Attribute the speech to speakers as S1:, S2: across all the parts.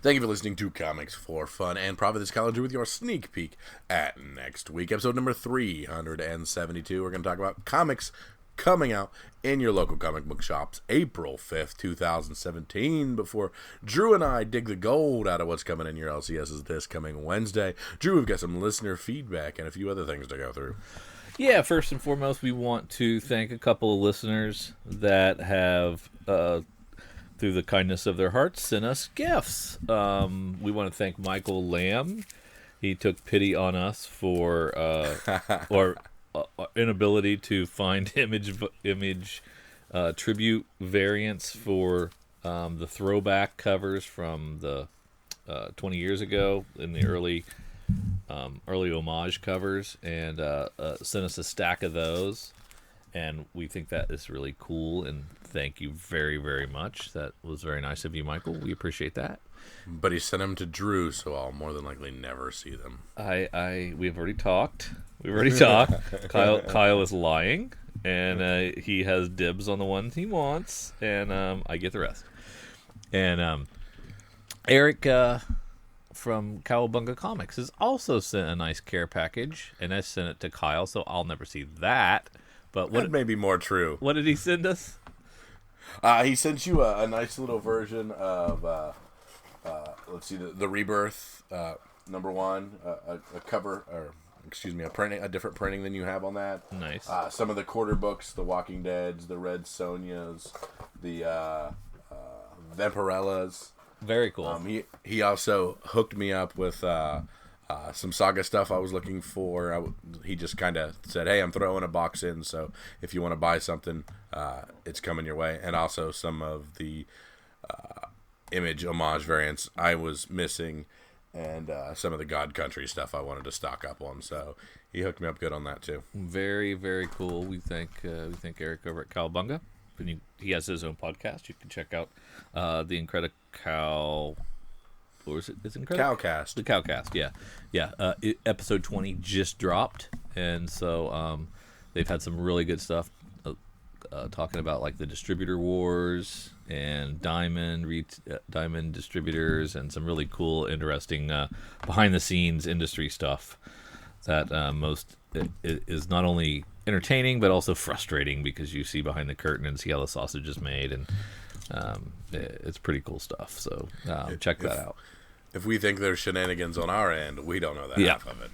S1: Thank you for listening to Comics for Fun and Profit. This calendar with your sneak peek at next week, episode number 372. We're going to talk about comics coming out in your local comic book shops April 5th, 2017, before Drew and I dig the gold out of what's coming in your LCSs this coming Wednesday. Drew, we've got some listener feedback and a few other things to go through.
S2: Yeah, first and foremost, we want to thank a couple of listeners that have, through the kindness of their hearts, sent us gifts. We want to thank Michael Lamb. He took pity on us for our inability to find image tribute variants for the throwback covers from the 20 years ago in the early homage covers, and sent us a stack of those, and we think that is really cool, and thank you very, very much. That was very nice of you, Michael. We appreciate that.
S1: But he sent them to Drew, so I'll more than likely never see them.
S2: We've already talked. Kyle is lying, and he has dibs on the ones he wants, and I get the rest. And Eric from Cowabunga Comics has also sent a nice care package, and I sent it to Kyle, so I'll never see that. But
S1: that may be more true.
S2: What did he send us?
S1: He sent you a nice little version of let's see, the Rebirth number one, a cover, or excuse me, a different printing than you have on that.
S2: Nice.
S1: Some of the quarter books, the Walking Deads, the Red Sonjas, the Vampirellas.
S2: Very cool.
S1: He also hooked me up with some Saga stuff I was looking for. He just kind of said, hey, I'm throwing a box in, so if you want to buy something, it's coming your way. And also some of the image homage variants I was missing, and some of the God Country stuff I wanted to stock up on. So he hooked me up good on that too.
S2: Very, very cool. We thank Eric over at Cowabunga. He has his own podcast. You can check out the Incredicow. Or is it? Is it
S1: Cowcast?
S2: The Cowcast. Yeah. Episode 20 just dropped, and so they've had some really good stuff talking about like the distributor wars and diamond distributors, and some really cool, interesting behind the scenes industry stuff that is not only entertaining but also frustrating, because you see behind the curtain and see how the sausage is made, and it's pretty cool stuff. So check that out.
S1: If we think there's shenanigans on our end, we don't know that half of it.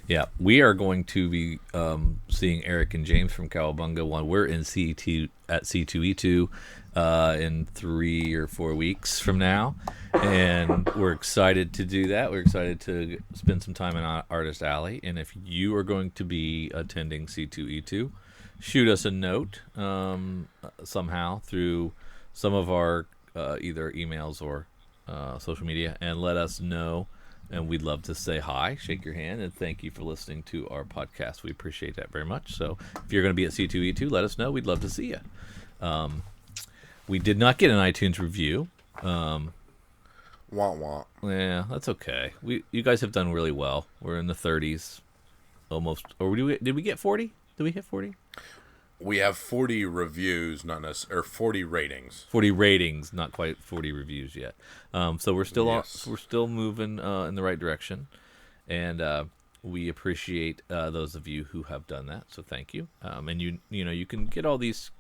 S2: Yeah, we are going to be seeing Eric and James from Cowabunga. We're in C2 at C2E2 in 3 or 4 weeks from now, and we're excited to do that. We're excited to spend some time in Artist Alley, and if you are going to be attending C2E2, shoot us a note somehow through some of our either emails or social media, and let us know, and we'd love to say hi, shake your hand, and thank you for listening to our podcast. We appreciate that very much. So if you're going to be at C2E2, let us know. We'd love to see you. We did not get an iTunes review.
S1: Wah wah.
S2: Yeah, that's okay. You guys have done really well. We're in the 30s almost. Or did we get 40? Did we hit 40?
S1: We have 40 reviews, not necessarily, or 40 ratings.
S2: 40 ratings, not quite 40 reviews yet. So we're still we're still moving in the right direction, and we appreciate those of you who have done that. So thank you. And you can get all these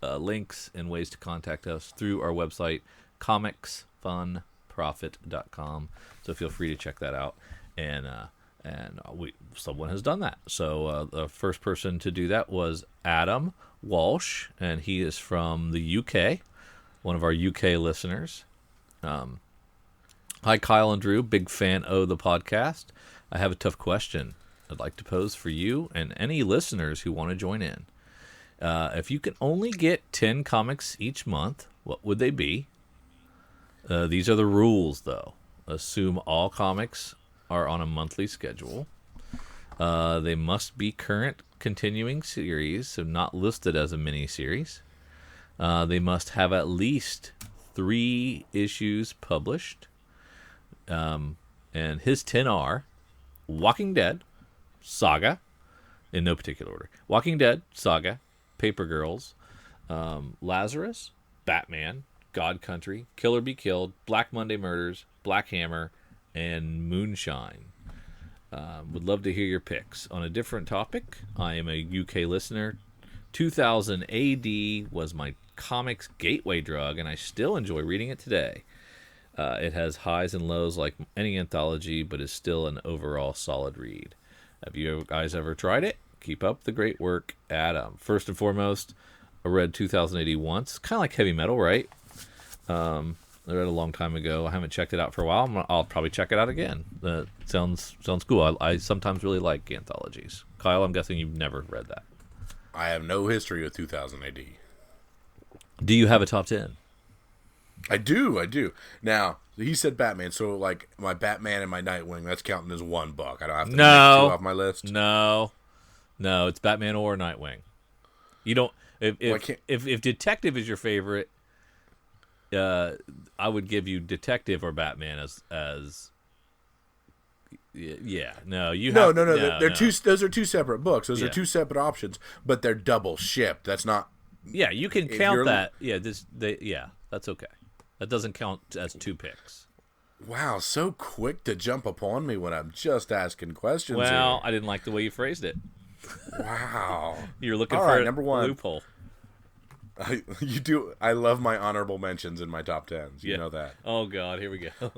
S2: links and ways to contact us through our website, comicsfunprofit.com. So feel free to check that out. And someone has done that. So the first person to do that was Adam Walsh, and he is from the UK, one of our UK listeners. Hi, Kyle and Drew, big fan of the podcast. I have a tough question I'd like to pose for you and any listeners who want to join in. If you can only get 10 comics each month, what would they be? These are the rules, though. Assume all comics are on a monthly schedule. They must be current continuing series, so not listed as a mini-series. They must have at least 3 issues published. And his 10 are Walking Dead, Saga, in no particular order. Walking Dead, Saga, Paper Girls, Lazarus, Batman, God Country, Killer Be Killed, Black Monday Murders, Black Hammer, and Moonshine. Would love to hear your picks. On a different topic, I am a UK listener. 2000 AD was my comics gateway drug, and I still enjoy reading it today. It has highs and lows like any anthology, but is still an overall solid read. Have you guys ever tried it? Keep up the great work, Adam. First and foremost, I read 2000 AD once. Kind of like heavy metal, right? I read it a long time ago. I haven't checked it out for a while. I'll probably check it out again. Sounds cool. I sometimes really like anthologies. Kyle, I'm guessing you've never read that.
S1: I have no history with 2000 AD.
S2: Do you have a top 10?
S1: I do. Now, he said Batman, so like my Batman and my Nightwing, that's counting as one book. I don't have to make two off my list.
S2: No, it's Batman or Nightwing. You don't. If Detective is your favorite, I would give you Detective or Batman as. Yeah, no, you.
S1: No. They're two. Those are two separate books. Those are two separate options, but they're double shipped. That's not.
S2: Yeah, you can count that. Yeah, that's okay. That doesn't count as two picks.
S1: Wow, so quick to jump upon me when I'm just asking questions.
S2: Well,
S1: here.
S2: I didn't like the way you phrased it.
S1: Wow,
S2: You're looking
S1: all
S2: for
S1: right,
S2: a
S1: number one
S2: loophole.
S1: You do. I love my honorable mentions in my top tens. You know that.
S2: Oh God, here we go.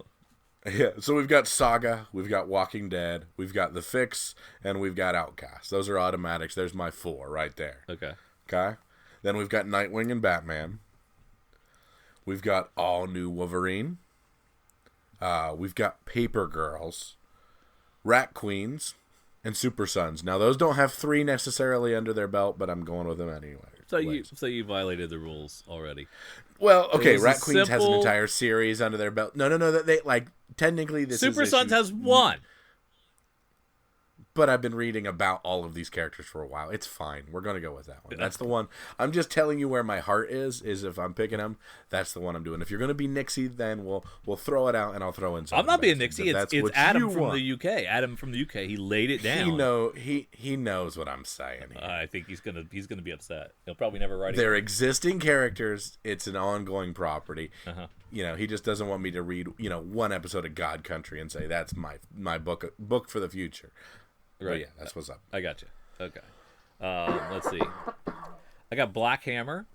S1: Yeah, so we've got Saga, we've got Walking Dead, we've got The Fix, and we've got Outcast. Those are automatics. There's my 4 right there.
S2: Okay.
S1: Then we've got Nightwing and Batman. We've got All New Wolverine. We've got Paper Girls, Rat Queens, and Super Sons. Now, those don't have 3 necessarily under their belt, but I'm going with them anyway.
S2: So you violated the rules already.
S1: Well, okay, Rat Queens has an entire series under their belt. No, they like technically this
S2: Super
S1: is
S2: Sons has 1.
S1: But I've been reading about all of these characters for a while. It's fine. We're going to go with that one. That's the one. I'm just telling you where my heart is if I'm picking them, that's the one I'm doing. If you're going to be Nixie, then we'll throw it out and I'll throw in something.
S2: I'm not being Nixie. It's Adam from the UK. Adam from the UK. He laid it down.
S1: He knows what I'm saying.
S2: I think he's gonna be upset. He'll probably never write it.
S1: They're existing characters. It's an ongoing property.
S2: Uh-huh.
S1: He just doesn't want me to read, one episode of God Country and say that's my book for the future. Right. But yeah, that's what's up.
S2: I got you. Okay. Let's see. I got Black Hammer.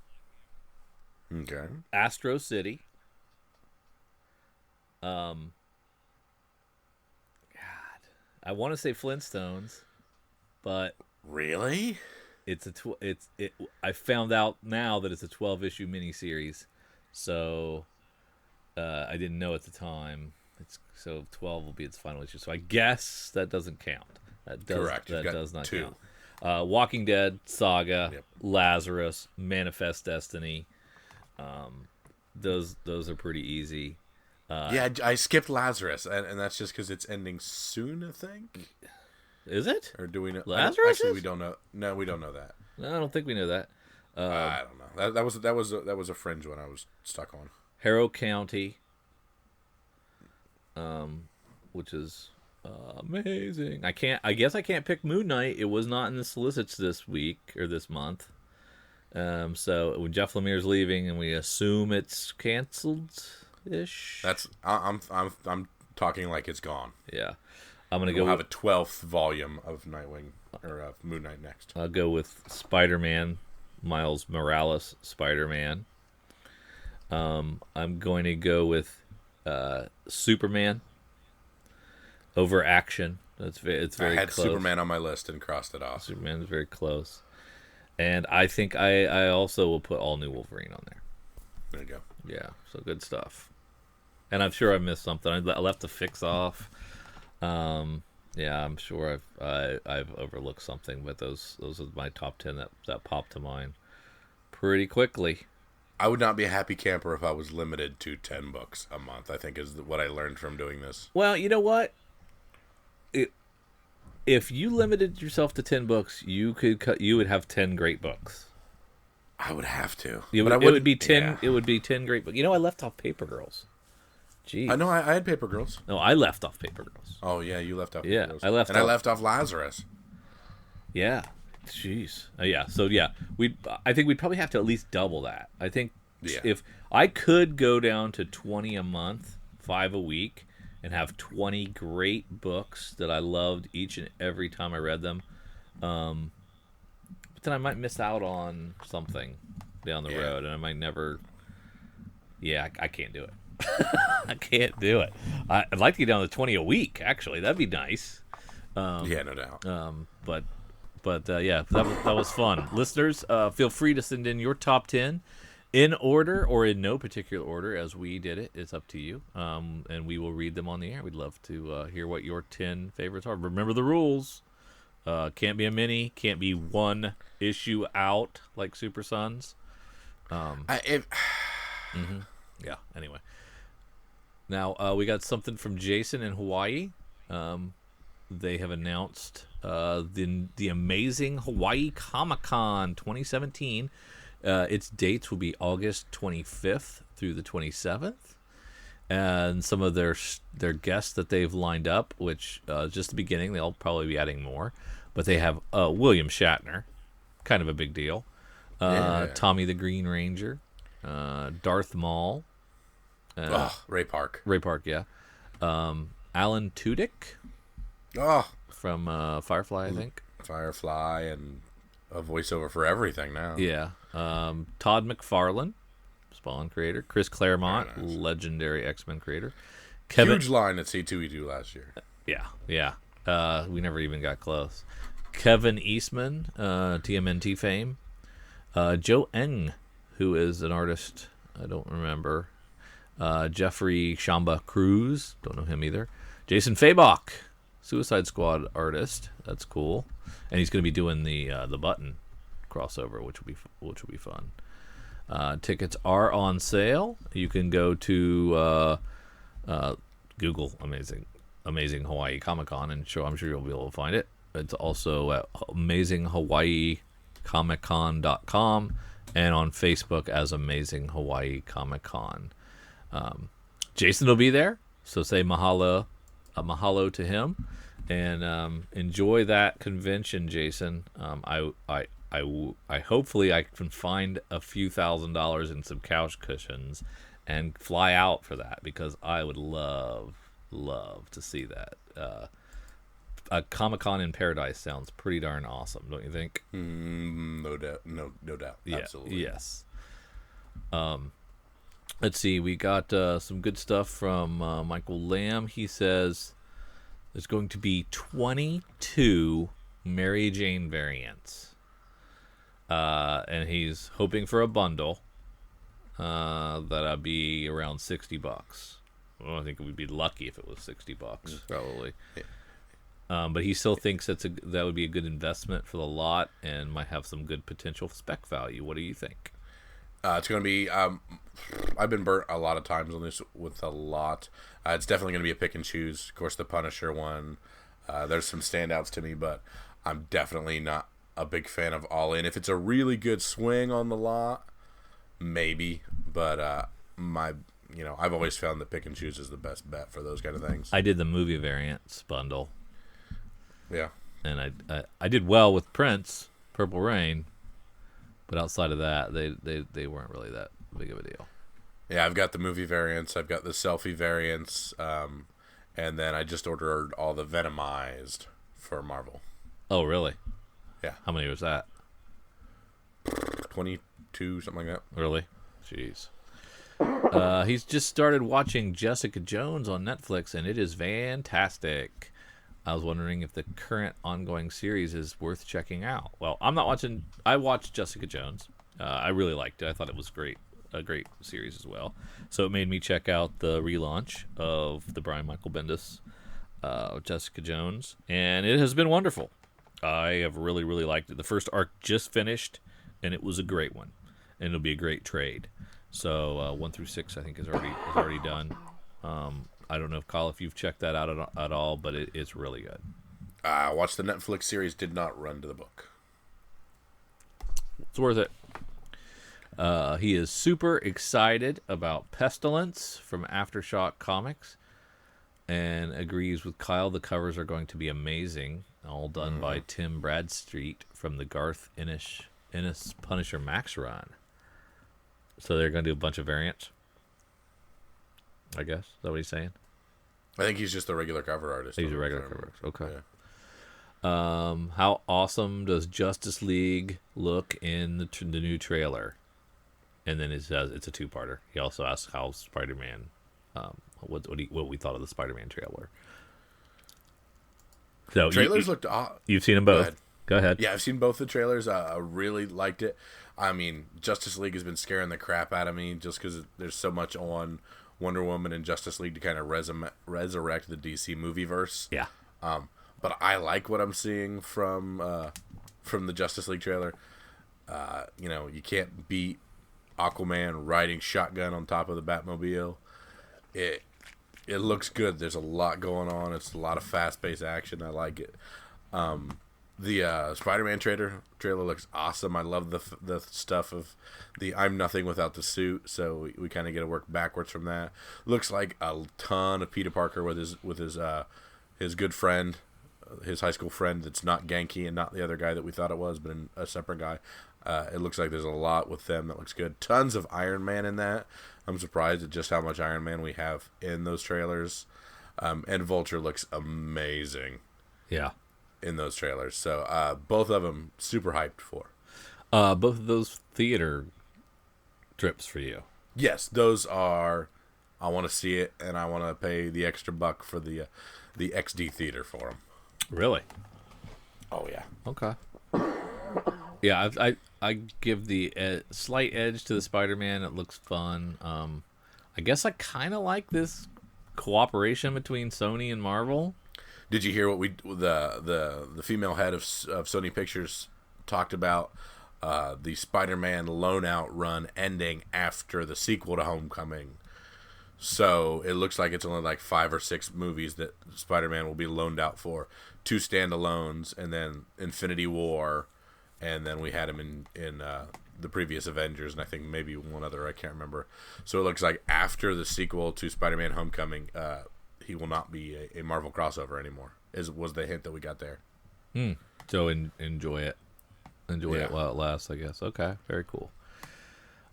S1: Okay.
S2: Astro City. God, I want to say Flintstones, but
S1: really,
S2: I found out now that it's a 12-issue miniseries, so I didn't know at the time. So 12 will be its final issue. So I guess that doesn't count.
S1: Correct.
S2: That does not
S1: 2.
S2: count. Walking Dead, Saga,
S1: Yep.
S2: Lazarus, Manifest Destiny. Those are pretty easy.
S1: Yeah, I skipped Lazarus, and that's just because it's ending soon, I think.
S2: Is it?
S1: Or do we know?
S2: Lazarus?
S1: Actually, we don't know. No, we don't know that.
S2: No, I don't think we know that.
S1: I don't know. That was a fringe one I was stuck on.
S2: Harrow County, which is amazing. I guess I can't pick Moon Knight. It was not in the solicits this week or this month. So when Jeff Lemire's leaving, and we assume it's canceled-ish.
S1: I'm talking like it's gone.
S2: Yeah, I'm gonna
S1: We'll have a 12th volume of Nightwing or of Moon Knight next.
S2: I'll go with Spider-Man, Miles Morales Spider-Man. I'm going to go with Superman over Action. It's very
S1: I had
S2: close.
S1: Superman on my list and crossed it off.
S2: Superman is very close. And I think I also will put All New Wolverine on there.
S1: There you go.
S2: Yeah, so good stuff. And I'm sure I missed something. I left the Fix off. Yeah, I'm sure I've overlooked something, but those are my top 10 that popped to mind pretty quickly.
S1: I would not be a happy camper if I was limited to 10 books a month, I think is what I learned from doing this.
S2: Well, you know what? If you limited yourself to 10 books, you would have 10 great books.
S1: I would have to.
S2: It would be 10. Yeah. It would be 10 great books. I left off Paper Girls. Jeez.
S1: I know. I had Paper Girls.
S2: No, I left off Paper Girls.
S1: Oh yeah, you left off. Paper Girls.
S2: I left
S1: off Lazarus.
S2: Yeah. Jeez. Yeah. So yeah, I think we'd probably have to at least double that. I think if I could go down to 20 a month, 5 a week, and have 20 great books that I loved each and every time I read them. But then I might miss out on something down the road, and I might never. Yeah, I can't do it. I can't do it. I'd like to get down to 20 a week. Actually, that'd be nice.
S1: Yeah, no doubt.
S2: But yeah, that was fun. Listeners, feel free to send in your top 10 in order or in no particular order as we did it. It's up to you, and we will read them on the air. We'd love to hear what your 10 favorites are. Remember the rules. Can't be a mini. Can't be one issue out like Super Sons. Yeah, anyway. Now, we got something from Jason in Hawaii. They have announced the amazing Hawaii Comic-Con 2017. Its dates will be August 25th through the 27th. And some of their guests that they've lined up, which just the beginning, they'll probably be adding more. But they have William Shatner, kind of a big deal. Tommy the Green Ranger, Darth Maul.
S1: Ray Park.
S2: Ray Park, yeah. Alan Tudyk. From Firefly, I think.
S1: Firefly and a voiceover for everything now.
S2: Yeah. Todd McFarlane, Spawn creator. Chris Claremont, nice. Legendary X-Men creator.
S1: Huge line at C2E2 last year.
S2: Yeah. We never even got close. Kevin Eastman, TMNT fame. Joe Eng, who is an artist I don't remember. Jeffrey Shamba Cruz, don't know him either. Jason Fabok, Suicide Squad artist. That's cool, and he's going to be doing the Button crossover, which will be fun. Tickets are on sale. You can go to Google Amazing Hawaii Comic-Con, and I'm sure you'll be able to find it. It's also at AmazingHawaiiComicCon.com and on Facebook as Amazing Hawaii Comic Con. Jason will be there, so say mahalo to him, and enjoy that convention, Jason. I hopefully I can find a few $1,000s in some couch cushions and fly out for that, because I would love to see that. A Comic-Con in Paradise sounds pretty darn awesome, don't you think?
S1: No doubt.
S2: Yeah,
S1: absolutely.
S2: Yes. Let's see. We got some good stuff from Michael Lamb. He says there's going to be 22 Mary Jane variants, and he's hoping for a bundle that'll be around $60. Well, I think we'd be lucky if it was $60, probably. Yeah. But he still thinks that would be a good investment for the lot and might have some good potential spec value. What do you think?
S1: It's going to be... I've been burnt a lot of times on this with a lot. It's definitely going to be a pick and choose. Of course, the Punisher one. There's some standouts to me, but I'm definitely not a big fan of All In. If it's a really good swing on the lot, maybe. But I've always found that pick and choose is the best bet for those kind of things.
S2: I did the movie variants bundle.
S1: Yeah,
S2: and I did well with Prince, Purple Rain, but outside of that, they weren't really that big of a deal.
S1: Yeah, I've got the movie variants, I've got the selfie variants, and then I just ordered all the Venomized for Marvel.
S2: Oh, really?
S1: Yeah.
S2: How many was that?
S1: 22, something like that.
S2: Really? Jeez. He's just started watching Jessica Jones on Netflix, and it is fantastic. I was wondering if the current ongoing series is worth checking out. Well, I'm not watching. I watched Jessica Jones. I really liked it. I thought it was a great series as well. So it made me check out the relaunch of the Brian Michael Bendis Jessica Jones, and it has been wonderful. I have really, really liked it. The first arc just finished, and it was a great one, and it'll be a great trade. So 1 through 6, I think, is already done. I don't know, Kyle, if you've checked that out at all, but it's really good.
S1: I watched the Netflix series, did not run to the book.
S2: It's worth it. He is super excited about Pestilence from Aftershock Comics and agrees with Kyle. The covers are going to be amazing, all done by Tim Bradstreet from the Garth Ennis Punisher Max run. So they're going to do a bunch of variants, I guess. Is that what he's saying?
S1: I think he's just a regular cover artist.
S2: He's a regular cover artist. Okay.
S1: Yeah.
S2: How awesome does Justice League look in the new trailer? And then it says it's a two-parter. He also asks how Spider-Man, what we thought of the Spider-Man trailer. So
S1: Trailers looked.
S2: You've seen them both. Go ahead.
S1: Yeah, I've seen both the trailers. I really liked it. I mean, Justice League has been scaring the crap out of me just because there's so much on Wonder Woman and Justice League to kind of resurrect the DC movieverse.
S2: Yeah.
S1: But I like what I'm seeing from the Justice League trailer. You can't beat Aquaman riding shotgun on top of the Batmobile. It looks good. There's a lot going on. It's a lot of fast-paced action. I like it. The Spider-Man trailer looks awesome. I love the stuff of the I'm nothing without the suit. So we kind of get to work backwards from that. Looks like a ton of Peter Parker with his good friend, his high school friend that's not Genki and not the other guy that we thought it was, but a separate guy. It looks like there's a lot with them that looks good. Tons of Iron Man in that. I'm surprised at just how much Iron Man we have in those trailers. And Vulture looks amazing.
S2: Yeah.
S1: In those trailers. So both of them super hyped for.
S2: Both of those theater trips for you.
S1: Yes, those are. I want to see it, and I want to pay the extra buck for the XD theater for them.
S2: Really?
S1: Oh yeah.
S2: Okay. Yeah, I give the slight edge to the Spider-Man. It looks fun. I guess I kind of like this cooperation between Sony and Marvel.
S1: Did you hear what the female head of Sony Pictures talked about? The Spider-Man loan-out run ending after the sequel to Homecoming. So it looks like it's only like 5 or 6 movies that Spider-Man will be loaned out for. 2 standalones, and then Infinity War, and then we had him in the previous Avengers, and I think maybe one other, I can't remember. So it looks like after the sequel to Spider-Man Homecoming, he will not be a Marvel crossover anymore, was the hint that we got there.
S2: So enjoy it. Enjoy it while it lasts, I guess. Okay, very cool.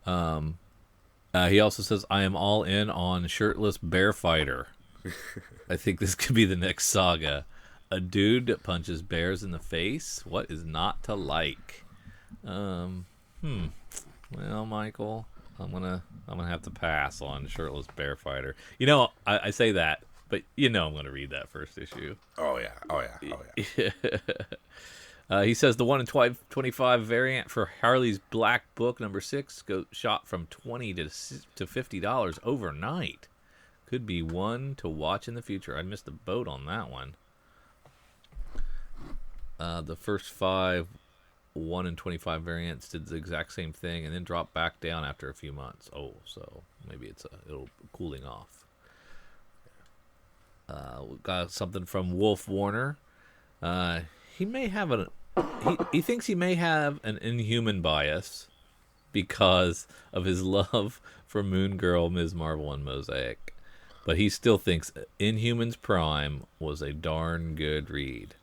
S2: He also says, I am all in on Shirtless Bear Fighter. I think this could be the next saga. A dude that punches bears in the face? What is not to like? Well, Michael, I'm gonna have to pass on Shirtless Bear Fighter. I say that, but I'm gonna read that first issue.
S1: Oh yeah.
S2: He says the 1 in 25 variant for Harley's Black Book #6 shot from $20 to $50 overnight. Could be one to watch in the future. I missed the boat on that one. The first 5 1 in 25 variants did the exact same thing and then dropped back down after a few months. Oh, so maybe it'll cooling off. We got something from Wolf Warner. He may have he thinks he may have an Inhuman bias because of his love for Moon Girl, Ms. Marvel, and Mosaic. But he still thinks Inhumans Prime was a darn good read.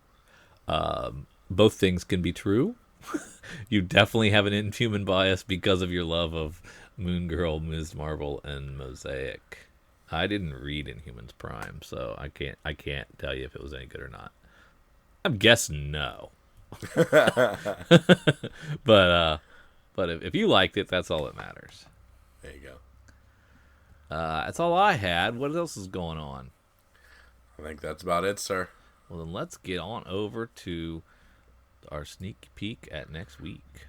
S2: Both things can be true. You definitely have an Inhuman bias because of your love of Moon Girl, Ms. Marvel, and Mosaic. I didn't read Inhumans Prime, so I can't tell you if it was any good or not. I'm guessing no. But if you liked it, that's all that matters.
S1: There you go.
S2: That's all I had. What else is going on?
S1: I think that's about it, sir.
S2: Well, then let's get on over to our sneak peek at next week.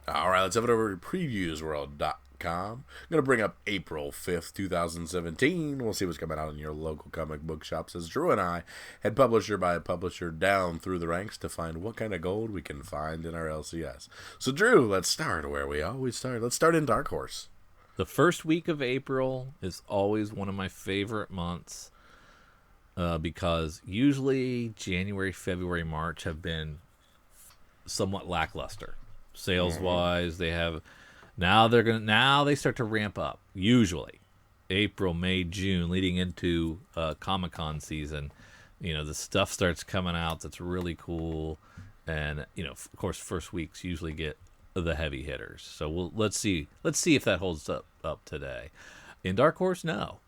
S1: All right, let's have it over to previewsworld.com. I'm going to bring up April 5th, 2017. We'll see what's coming out in your local comic book shops as Drew and I head publisher by publisher down through the ranks to find what kind of gold we can find in our LCS. So, Drew, let's start where we always start. Let's start in Dark Horse.
S2: The first week of April is always one of my favorite months because usually January, February, March have been somewhat lackluster. Sales-wise, they have... Now they start to ramp up. Usually, April, May, June, leading into Comic-Con season, the stuff starts coming out that's really cool, and of course, first weeks usually get the heavy hitters. So let's see if that holds up today. In Dark Horse, no.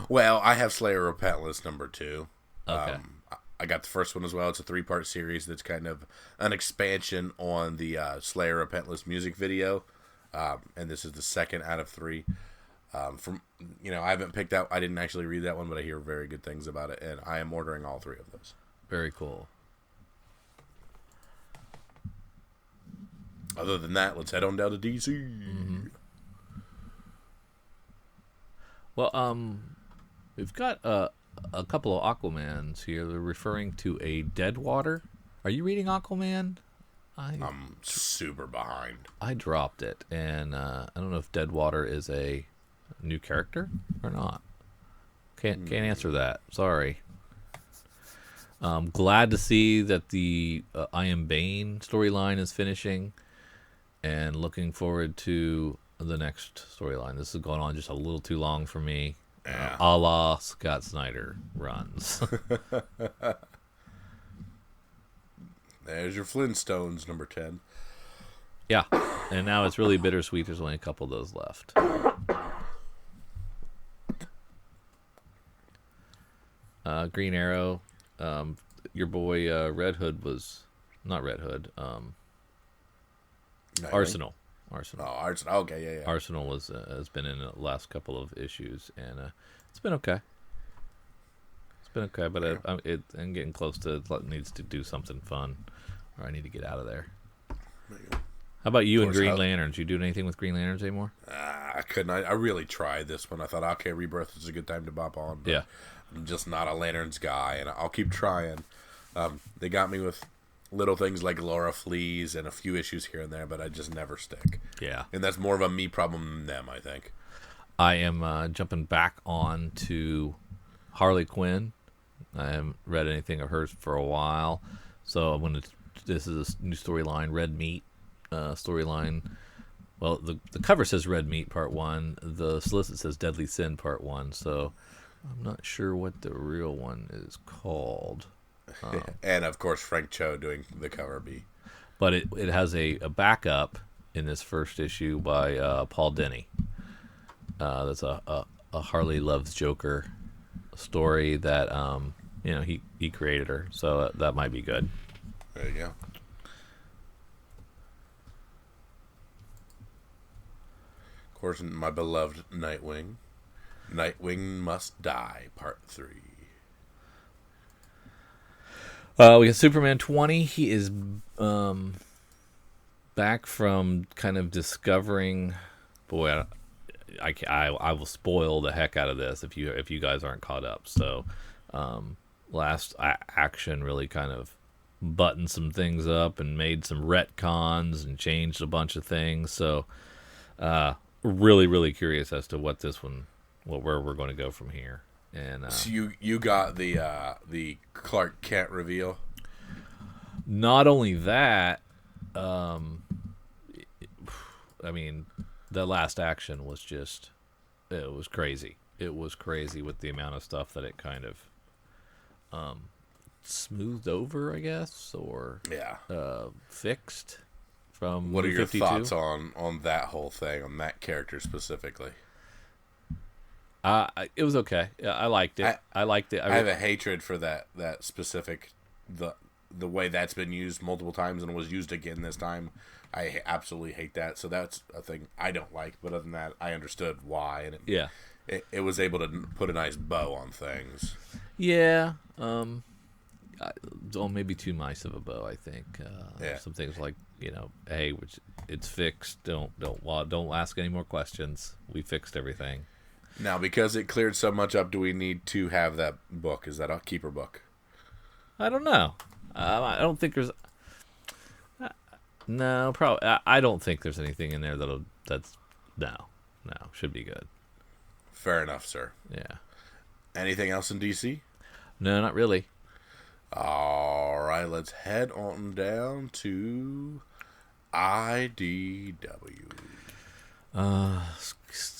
S1: Well, I have Slayer of Pestilence #2.
S2: Okay.
S1: I got the first one as well. It's a 3-part series that's kind of an expansion on the Slayer of Pestilence music video, and this is the second out of 3. From I haven't picked out. I didn't actually read that one, but I hear very good things about it, and I am ordering all 3 of those.
S2: Very cool.
S1: Other than that, let's head on down to DC.
S2: Mm-hmm. Well, we've got a couple of Aquamans here. They're referring to a Deadwater. Are you reading Aquaman?
S1: I'm super behind.
S2: I dropped it, and I don't know if Deadwater is a new character or not. Can't answer that. Sorry. Glad to see that the I Am Bane storyline is finishing, and looking forward to the next storyline. This has gone on just a little too long for me.
S1: Yeah.
S2: A la Scott Snyder runs.
S1: There's your Flintstones #10.
S2: Yeah, and now it's really bittersweet. There's only a couple of those left. Green Arrow. Your boy Red Hood was not Red Hood. Arsenal.
S1: Oh, Arsenal. Okay, yeah.
S2: Arsenal has been in the last couple of issues, and it's been okay. It's been okay, but I'm getting close to it needs to do something fun, or I need to get out of there. How about you and Green Lanterns? You doing anything with Green Lanterns anymore?
S1: I couldn't. I really tried this one. I thought, okay, Rebirth is a good time to bop on. But
S2: yeah.
S1: I'm just not a Lanterns guy, and I'll keep trying. They got me with little things like Laura Fleas and a few issues here and there, but I just never stick.
S2: Yeah.
S1: And that's more of a me problem than them, I think.
S2: I am jumping back on to Harley Quinn. I haven't read anything of hers for a while, so this is a new storyline, Red Meat storyline. Well, the cover says Red Meat Part 1. The solicit says Deadly Sin Part 1, so I'm not sure what the real one is called.
S1: And, of course, Frank Cho doing the cover B.
S2: But it has a backup in this first issue by Paul Dini. That's a Harley Loves Joker story that he created her, so that might be good.
S1: There you go. Of course, my beloved Nightwing. Nightwing Must Die, Part 3.
S2: We got Superman 20. He is back from kind of discovering. Boy, I will spoil the heck out of this if you guys aren't caught up. So, last action really kind of buttoned some things up and made some retcons and changed a bunch of things. So, really, really curious as to where we're going to go from here. And
S1: so you got the Clark Kent reveal.
S2: Not only that, I mean, the last action was it was crazy. It was crazy with the amount of stuff that it kind of smoothed over, I guess, or fixed from.
S1: What are your
S2: 52?
S1: thoughts on that whole thing, on that character specifically?
S2: It was okay. I liked it. I liked it.
S1: I have a hatred for that specific the way that's been used multiple times and was used again this time. I absolutely hate that. So that's a thing I don't like. But other than that, I understood why, and it was able to put a nice bow on things.
S2: Yeah. Maybe too nice of a bow. I think. Some things like hey, which it's fixed. Don't ask any more questions. We fixed everything.
S1: Now, because it cleared so much up, do we need to have that book? Is that a keeper book?
S2: I don't know. I don't think there's. No, probably. I don't think there's anything in there that's should be good.
S1: Fair enough, sir.
S2: Yeah.
S1: Anything else in DC?
S2: No, not really.
S1: All right, let's head on down to IDW.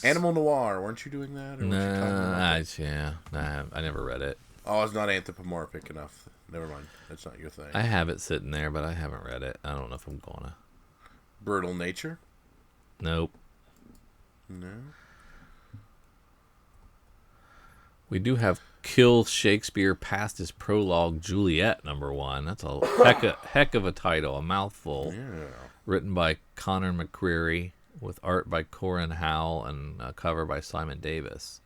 S1: Animal Noir, weren't you doing that?
S2: I never read it.
S1: Oh, it's not anthropomorphic enough. Never mind. That's not your thing.
S2: I have it sitting there, but I haven't read it. I don't know if I'm gonna.
S1: Brutal Nature?
S2: Nope.
S1: No.
S2: We do have Kill Shakespeare Past His Prologue, Juliet, #1. That's a heck of a title, a mouthful.
S1: Yeah.
S2: Written by Connor McCreary, with art by Corin Howell and a cover by Simon Davis.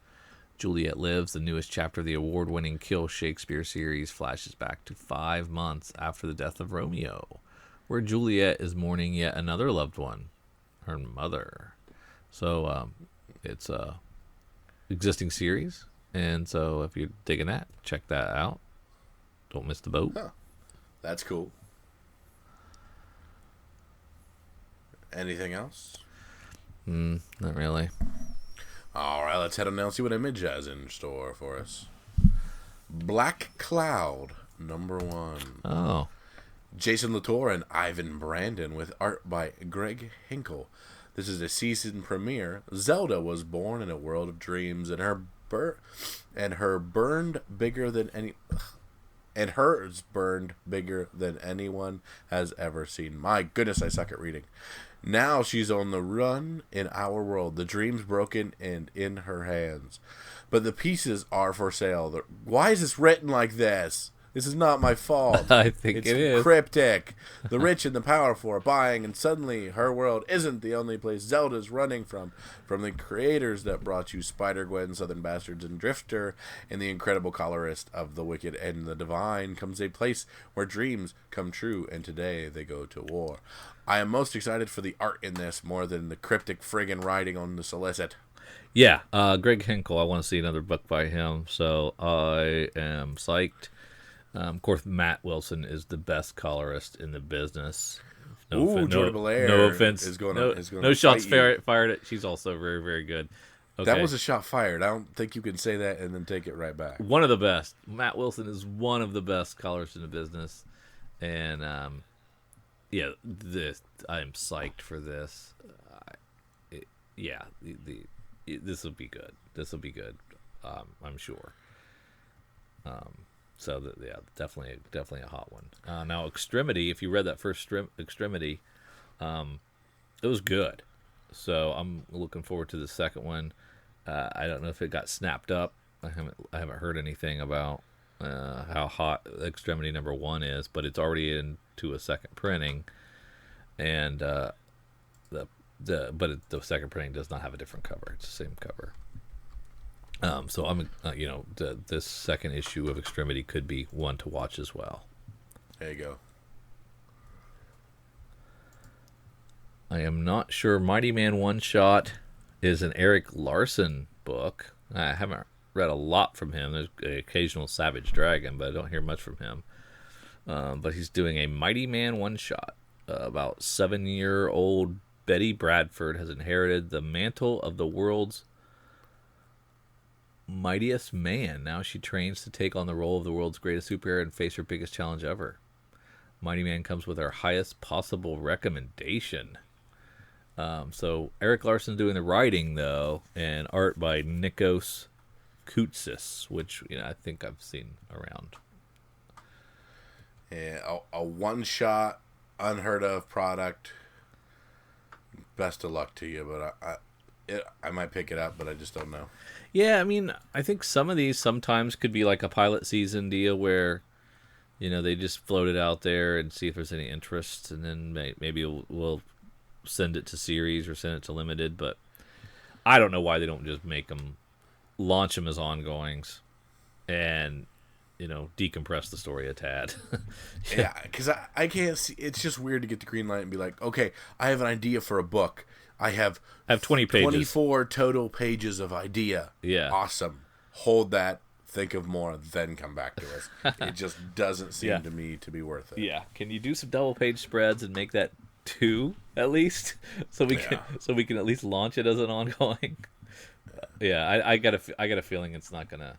S2: Juliet Lives, the newest chapter of the award-winning Kill Shakespeare series, flashes back to 5 months after the death of Romeo, where Juliet is mourning yet another loved one, her mother. So it's a existing series. And so if you're digging that, check that out. Don't miss the boat.
S1: Huh. That's cool. Anything else?
S2: Not really.
S1: All right, let's head on now and see what Image has in store for us. Black Cloud, #1.
S2: Oh.
S1: Jason Latour and Ivan Brandon with art by Greg Hinkle. This is a season premiere. Zelda was born in a world of dreams, and hers burned bigger than anyone has ever seen. My goodness, I suck at reading. Now she's on the run in our world, the dreams broken and in her hands. But the pieces are for sale. Why is this written like this? This is not my fault.
S2: I think
S1: it's
S2: it is.
S1: cryptic. The rich and the powerful are buying, and suddenly her world isn't the only place Zelda's running from. From the creators that brought you Spider-Gwen, Southern Bastards, and Drifter, and the incredible colorist of The Wicked and the Divine, comes a place where dreams come true, and today they go to war. I am most excited for the art in this more than the cryptic friggin' writing on the solicit.
S2: Yeah, Greg Hinkle, I want to see another book by him, so I am psyched. Of course, Matt Wilson is the best colorist in the business.
S1: Jordan Belair
S2: no offense.
S1: is going to
S2: no shots fired at. She's also very, very good. Okay.
S1: That was a shot fired. I don't think you can say that and then take it right back.
S2: One of the best. Matt Wilson is one of the best colorists in the business. And, yeah, I am psyched for this. This will be good. This will be good. I'm sure. So definitely a hot one. Now Extremity, if you read that first Extremity, it was good. So I'm looking forward to the second one. I don't know if it got snapped up. I haven't heard anything about how hot Extremity #1 is, but it's already into a second printing, and the second printing does not have a different cover. It's the same cover. So I'm, this second issue of Extremity could be one to watch as well.
S1: There you go.
S2: I am not sure. Mighty Man One Shot is an Eric Larson book. I haven't read a lot from him. There's an occasional Savage Dragon, but I don't hear much from him. But he's doing a Mighty Man One Shot. About 7-year-old Betty Bradford has inherited the mantle of the world's mightiest man. Now she trains to take on the role of the world's greatest superhero and face her biggest challenge ever. Mighty Man comes with our highest possible recommendation. So Eric Larson doing the writing, though, and art by Nikos Koutsis, which I think I've seen around.
S1: Yeah, a one-shot, unheard of product. Best of luck to you, but I might pick it up, but I just don't know.
S2: Yeah, I mean, I think some of these sometimes could be like a pilot season deal where, they just float it out there and see if there's any interest, and then maybe we'll send it to series or send it to limited. But I don't know why they don't just launch them as ongoings, and decompress the story a tad.
S1: Yeah, because I can't see. It's just weird to get the green light and be like, okay, I have an idea for a book. I have
S2: 20 pages.
S1: 24 total pages of idea.
S2: Yeah.
S1: Awesome. Hold that. Think of more, then come back to us. It just doesn't seem to me to be worth it.
S2: Yeah. Can you do some double page spreads and make that 2 at least, so we can at least launch it as an ongoing? Yeah, I got a feeling it's not gonna.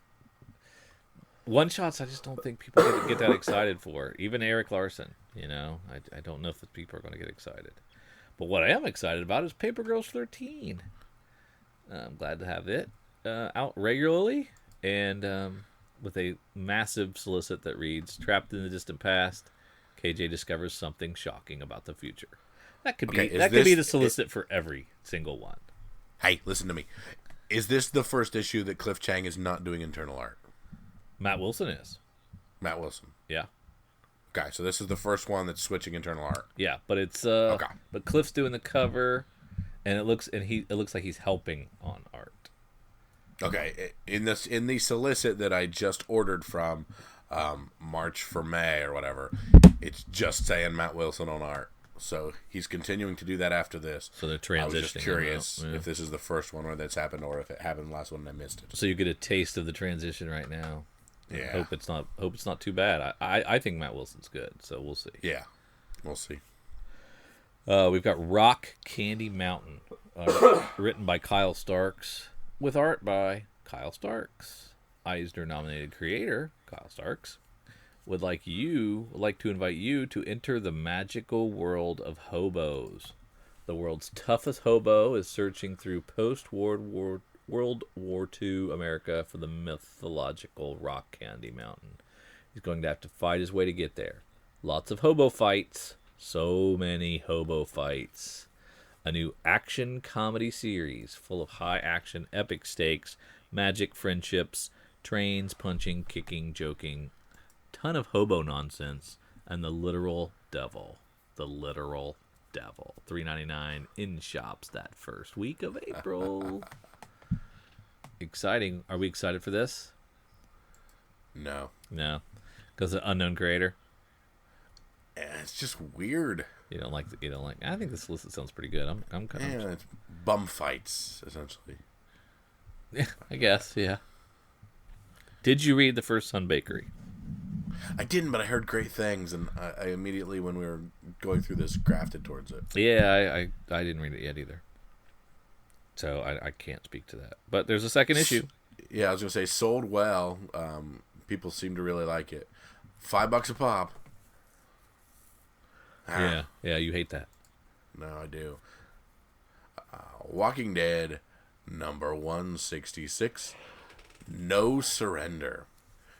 S2: One shots, I just don't think people get that excited for. Even Eric Larson, I don't know if the people are going to get excited. But what I am excited about is Paper Girls 13. I'm glad to have it out regularly, and with a massive solicit that reads, "Trapped in the distant past, KJ discovers something shocking about the future." That could
S1: Okay,
S2: be that could be the solicit for every single one.
S1: Hey, listen to me. Is this the first issue that Cliff Chang is not doing internal art?
S2: Matt Wilson is.
S1: Matt Wilson.
S2: Yeah.
S1: Okay, so this is the first one that's switching internal art.
S2: Yeah, but it's
S1: Okay.
S2: but Cliff's doing the cover, and it looks like he's helping on art.
S1: Okay, in the solicit that I just ordered from March for May or whatever, it's just saying Matt Wilson on art. So he's continuing to do that after this.
S2: So they're transitioning.
S1: I was just curious if this is the first one where that's happened, or if it happened last one and I missed it.
S2: So you get a taste of the transition right now.
S1: Yeah.
S2: Hope it's not too bad. I think Matt Wilson's good, so we'll see.
S1: Yeah, we'll see.
S2: We've got Rock Candy Mountain, written by Kyle Starks, with art by Kyle Starks. Eisner-nominated creator Kyle Starks would like to invite you to enter the magical world of hobos. The world's toughest hobo is searching through post-World War II America for the mythological Rock Candy Mountain. He's going to have to fight his way to get there. Lots of hobo fights. So many hobo fights. A new action comedy series full of high action, epic stakes, magic, friendships, trains, punching, kicking, joking, ton of hobo nonsense, and the literal devil. The literal devil. $3.99 in shops that first week of April. Exciting. Are we excited for this?
S1: No.
S2: Because the unknown creator?
S1: It's just weird.
S2: You don't like. I think this list sounds pretty good. I'm kind of.
S1: It's bum fights essentially.
S2: Yeah, I guess. Yeah. Did you read The First Sun Bakery?
S1: I didn't, but I heard great things, and I immediately, when we were going through this, grafted towards it.
S2: Yeah, I didn't read it yet either, so I can't speak to that. But there's a second issue.
S1: Yeah, I was gonna say sold well. People seem to really like it. $5 a pop.
S2: Yeah, you hate that.
S1: No, I do. Walking Dead, number 166. No Surrender.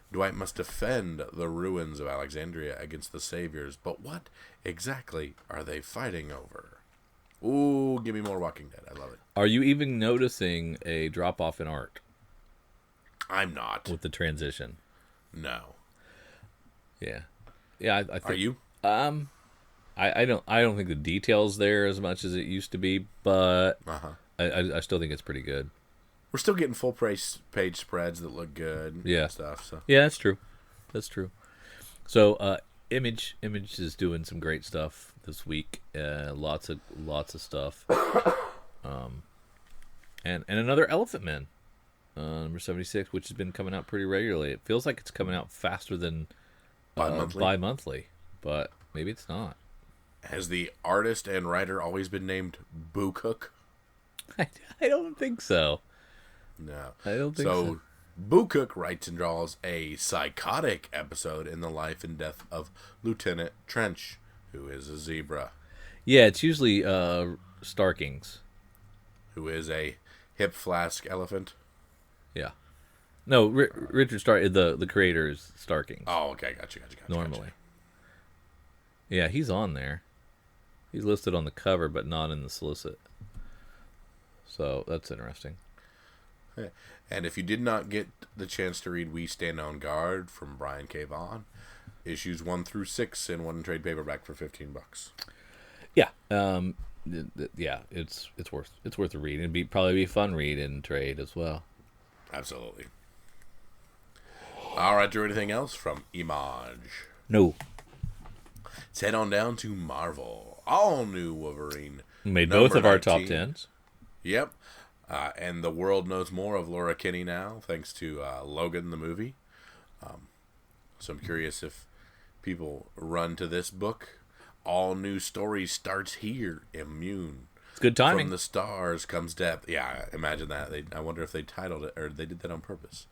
S1: Dwight must defend the ruins of Alexandria against the Saviors, but what exactly are they fighting over? Ooh, give me more Walking Dead. I love it.
S2: Are you even noticing a drop-off in art?
S1: I'm not.
S2: With the transition?
S1: No.
S2: Yeah. I think,
S1: are you?
S2: I don't think the detail's there as much as it used to be, but I still think it's pretty good.
S1: We're still getting full page spreads that look good.
S2: Yeah.
S1: And stuff. So
S2: yeah, that's true. So Image is doing some great stuff this week. Lots of stuff. And another Elephant Man, number 76, which has been coming out pretty regularly. It feels like it's coming out faster than bi-monthly, but maybe it's not.
S1: Has the artist and writer always been named Boo Cook?
S2: I don't think so.
S1: No.
S2: I don't think so.
S1: Boo Cook writes and draws a psychotic episode in the life and death of Lieutenant Trench, who is a zebra.
S2: Yeah, it's usually Starkings.
S1: Who is a hip flask elephant.
S2: Yeah. No, Richard Stark, the creator is Starkings.
S1: Oh, okay, gotcha.
S2: Normally. Yeah, he's on there. He's listed on the cover, but not in the solicit. So that's interesting.
S1: And if you did not get the chance to read We Stand on Guard from Brian K. Vaughan, issues 1 through 6 in one trade paperback for $15.
S2: Yeah. Yeah, it's worth a read. It'd probably be a fun read in trade as well.
S1: Absolutely. All right, Drew, anything else from Image?
S2: No.
S1: Let's head on down to Marvel. All new Wolverine.
S2: Made both of our top 10s.
S1: Yep. And the world knows more of Laura Kinney now, thanks to Logan, the movie. So I'm curious if people run to this book. All new story starts here. Immune.
S2: It's good timing.
S1: From the stars comes death. Yeah, imagine that. I wonder if they titled it, or they did that on purpose.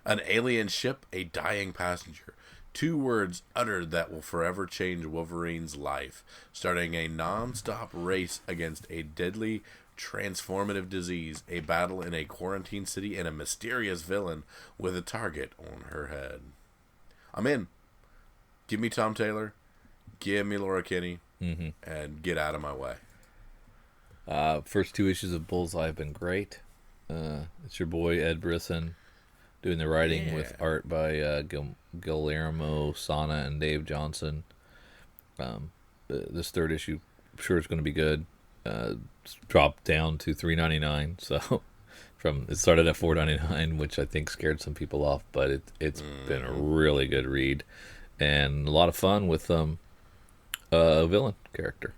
S1: An alien ship, a dying passenger. 2 words uttered that will forever change Wolverine's life, starting a non-stop race against a deadly transformative disease, a battle in a quarantine city, and a mysterious villain with a target on her head. I'm in. Give me Tom Taylor, give me Laura Kinney, and get out of my way.
S2: First two issues of Bullseye have been great. It's your boy Ed Brisson doing the writing with
S1: Yeah.
S2: art by Guillermo Sana and Dave Johnson. This third issue, I'm sure is going to be good. It's dropped down to $3.99, so it started at $4.99, which I think scared some people off, but it's been a really good read and a lot of fun with a villain character.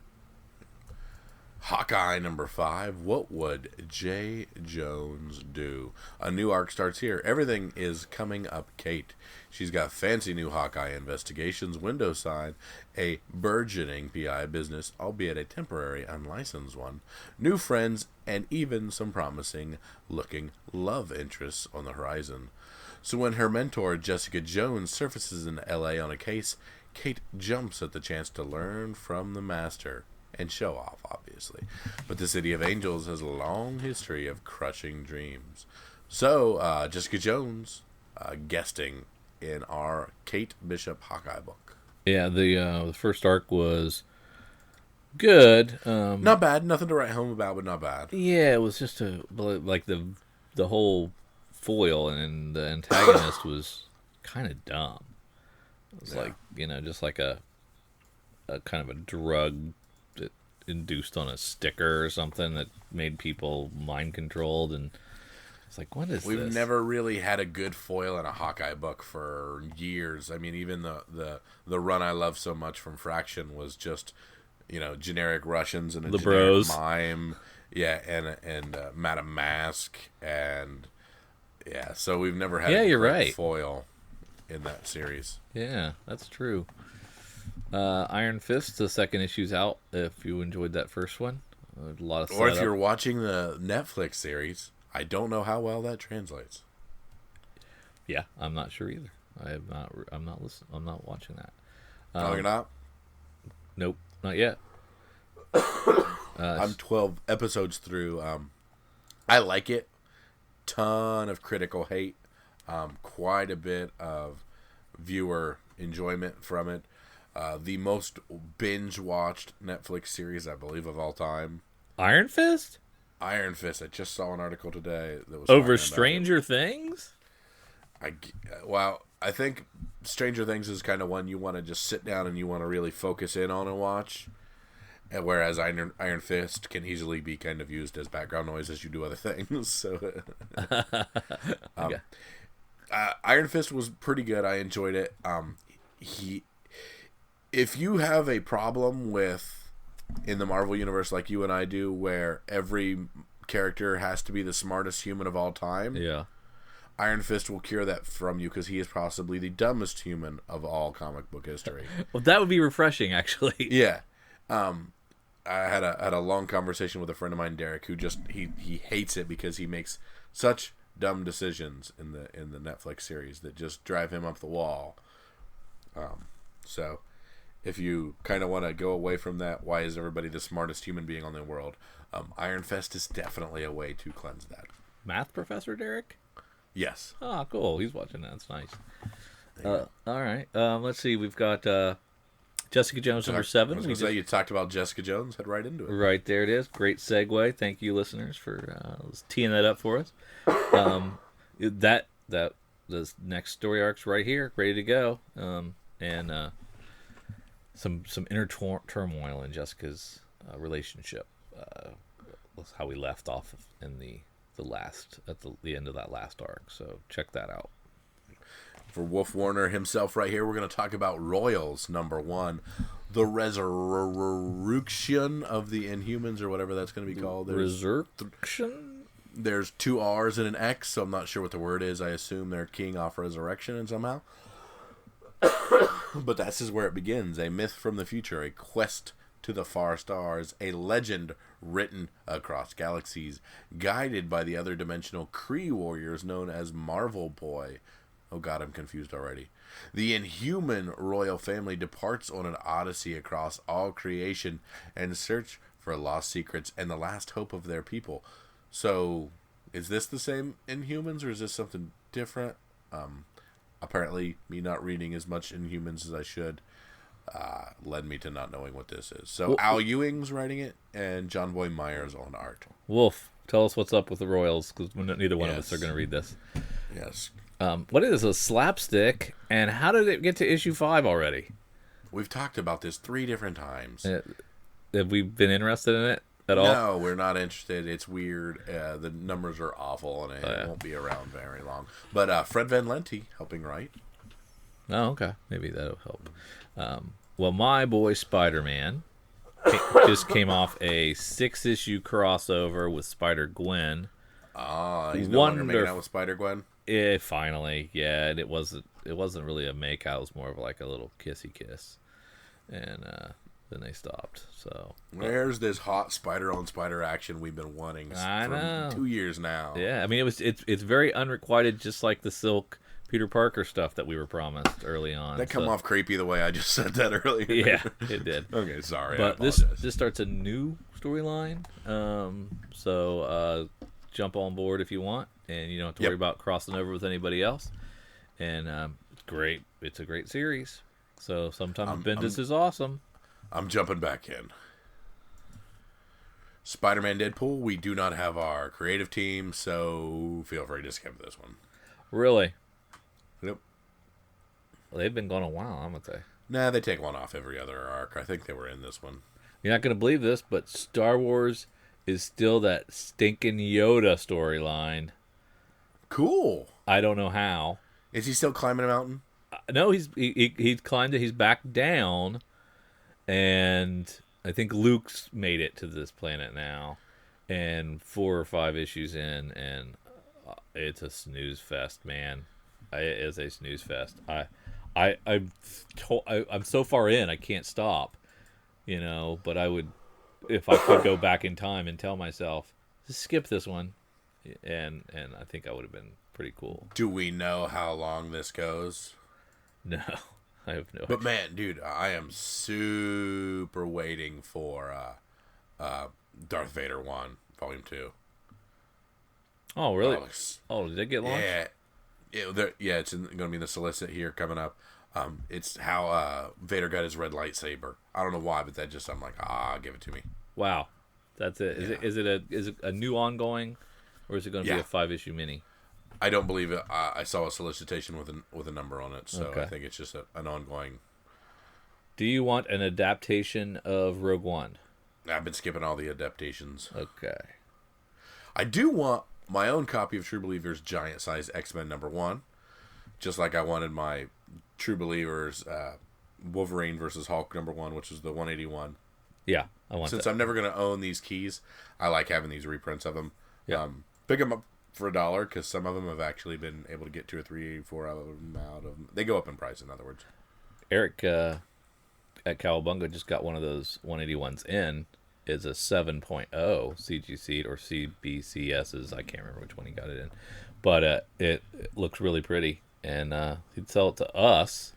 S1: Hawkeye number 5. What would J. Jones do? A new arc starts here. Everything is coming up Kate. She's got fancy new Hawkeye investigations, window side, a burgeoning PI business, albeit a temporary unlicensed one, new friends, and even some promising looking love interests on the horizon. So when her mentor, Jessica Jones, surfaces in LA on a case, Kate jumps at the chance to learn from the master. And show off, obviously. But the City of Angels has a long history of crushing dreams. So, Jessica Jones guesting in our Kate Bishop Hawkeye book.
S2: Yeah, the first arc was good.
S1: Not bad. Nothing to write home about, but not bad.
S2: Yeah, it was just like the whole foil and the antagonist was kind of dumb. It was like, just like a kind of a drug induced on a sticker or something that made people mind controlled, and it's like, what is
S1: We've
S2: this?
S1: never really had a good foil in a Hawkeye book for years. I mean, even the run I love so much from Fraction was just generic Russians and a
S2: The
S1: generic
S2: Bros.
S1: mime, yeah, and Madame Mask, and yeah. So we've never had a
S2: you're
S1: great
S2: right.
S1: foil in that series.
S2: Yeah, that's true. Iron Fist, the second issue's out. If you enjoyed that first one, a lot of
S1: Or if
S2: setup.
S1: you're watching the Netflix series, I don't know how well that translates.
S2: Yeah, I'm not sure either. I'm not listening. I'm not watching that.
S1: No, you're not.
S2: Nope, not yet.
S1: I'm 12 episodes through. I like it. Ton of critical hate. Quite a bit of viewer enjoyment from it. The most binge-watched Netflix series, I believe, of all time.
S2: Iron Fist
S1: Iron Fist. I just saw an article today that was
S2: over
S1: talking about
S2: Stranger Things.
S1: I think Stranger Things is kind of one you want to just sit down and you want to really focus in on and watch. And whereas Iron Fist can easily be kind of used as background noise as you do other things. So, Iron Fist was pretty good. I enjoyed it. If you have a problem with in the Marvel universe like you and I do, where every character has to be the smartest human of all time,
S2: Yeah.
S1: Iron Fist will cure that from you because he is possibly the dumbest human of all comic book history.
S2: Well, that would be refreshing, actually.
S1: Yeah. I had a long conversation with a friend of mine, Derek, who just he hates it because he makes such dumb decisions in the Netflix series that just drive him up the wall. So if you kind of want to go away from that, why is everybody the smartest human being on the world? Iron Fist is definitely a way to cleanse that.
S2: Math professor Derek?
S1: Yes.
S2: Oh, cool. He's watching that. That's nice. All right. Let's see. We've got Jessica Jones number 7.
S1: I was going to say, you talked about Jessica Jones. Head right into it.
S2: Right there it is. Great segue. Thank you, listeners, for teeing that up for us. The next story arc's right here, ready to go. And some inner turmoil in Jessica's relationship. Was how we left off in the last at the end of that last arc. So check that out.
S1: For Wolf Warner himself right here, we're going to talk about Royals number 1. The resurrection of the Inhumans, or whatever that's going to be called.
S2: Resurrection?
S1: There's 2 R's and an X, so I'm not sure what the word is. I assume they're keying off resurrection and somehow. But this is where it begins. A myth from the future, a quest to the far stars, a legend written across galaxies, guided by the other dimensional Kree warriors known as Marvel Boy. Oh god, I'm confused already. The Inhuman royal family departs on an odyssey across all creation in search for lost secrets and the last hope of their people. So, is this the same Inhumans, or is this something different? Apparently, me not reading as much Inhumans as I should led me to not knowing what this is. So Al Ewing's writing it, and John Boy Myers on art.
S2: Wolf, tell us what's up with the Royals, because neither one of us are going to read this.
S1: Yes.
S2: What is a slapstick, and how did it get to issue 5 already?
S1: We've talked about this 3 different times.
S2: Have we been interested in it at all?
S1: No, we're not interested. It's weird. The numbers are awful, and it won't be around very long. But Fred Van Lente helping write.
S2: Oh, okay. Maybe that'll help. Well, my boy Spider-Man just came off a 6-issue crossover with Spider-Gwen.
S1: He's no longer making out with Spider-Gwen?
S2: Finally, yeah. And it wasn't really a make-out. It was more of like a little kissy kiss. And then they stopped. So
S1: where's this hot spider-on-spider action we've been wanting for 2 years now?
S2: Yeah, I mean, it's very unrequited, just like the Silk Peter Parker stuff that we were promised early on.
S1: That come off creepy the way I just said that earlier.
S2: Yeah, it did.
S1: Okay, sorry.
S2: But this starts a new storyline. So jump on board if you want, and you don't have to worry about crossing over with anybody else. And it's great. It's a great series. So sometimes Bendis is awesome.
S1: I'm jumping back in. Spider-Man Deadpool, we do not have our creative team, so feel free to skip this one.
S2: Really?
S1: Yep.
S2: Well, they've been gone a while, I'm going to say.
S1: Nah, they take one off every other arc. I think they were in this one.
S2: You're not going to believe this, but Star Wars is still that stinking Yoda storyline.
S1: Cool.
S2: I don't know how.
S1: Is he still climbing a mountain?
S2: No, he climbed it. He's back down, and I think Luke's made it to this planet now, and 4 or 5 issues in, and it's a snooze fest, man. It is a snooze fest. I'm so far in, I can't stop, But I would, if I could go back in time and tell myself, skip this one, and I think I would have been pretty cool.
S1: Do we know how long this goes?
S2: No, I have no idea.
S1: But man, dude, I am super waiting for Darth Vader 1, Volume 2.
S2: Oh, really? Did they get launched?
S1: Yeah, it's going to be in the solicit here coming up. It's how Vader got his red lightsaber. I don't know why, but I'm like, give it to me.
S2: Wow, that's it. Is it a new ongoing, or is it going to be a 5-issue mini?
S1: I don't believe it. I saw a solicitation with a number on it, so
S2: okay.
S1: I think it's just an ongoing.
S2: Do you want an adaptation of Rogue One?
S1: I've been skipping all the adaptations.
S2: Okay.
S1: I do want my own copy of True Believers Giant Size X-Men #1, just like I wanted my True Believers Wolverine versus Hulk #1, which is the 181.
S2: Yeah, I want
S1: Since
S2: that.
S1: I'm never going to own these keys, I like having these reprints of them.
S2: Yeah.
S1: Pick them up for $1, because some of them have actually been able to get 2 or 3, 4 of them out of them. They go up in price, in other words.
S2: Eric at Cowabunga just got one of those 181s in. Is a 7.0 CGC or CBCSs. I can't remember which one he got it in. But it looks really pretty. And he'd sell it to us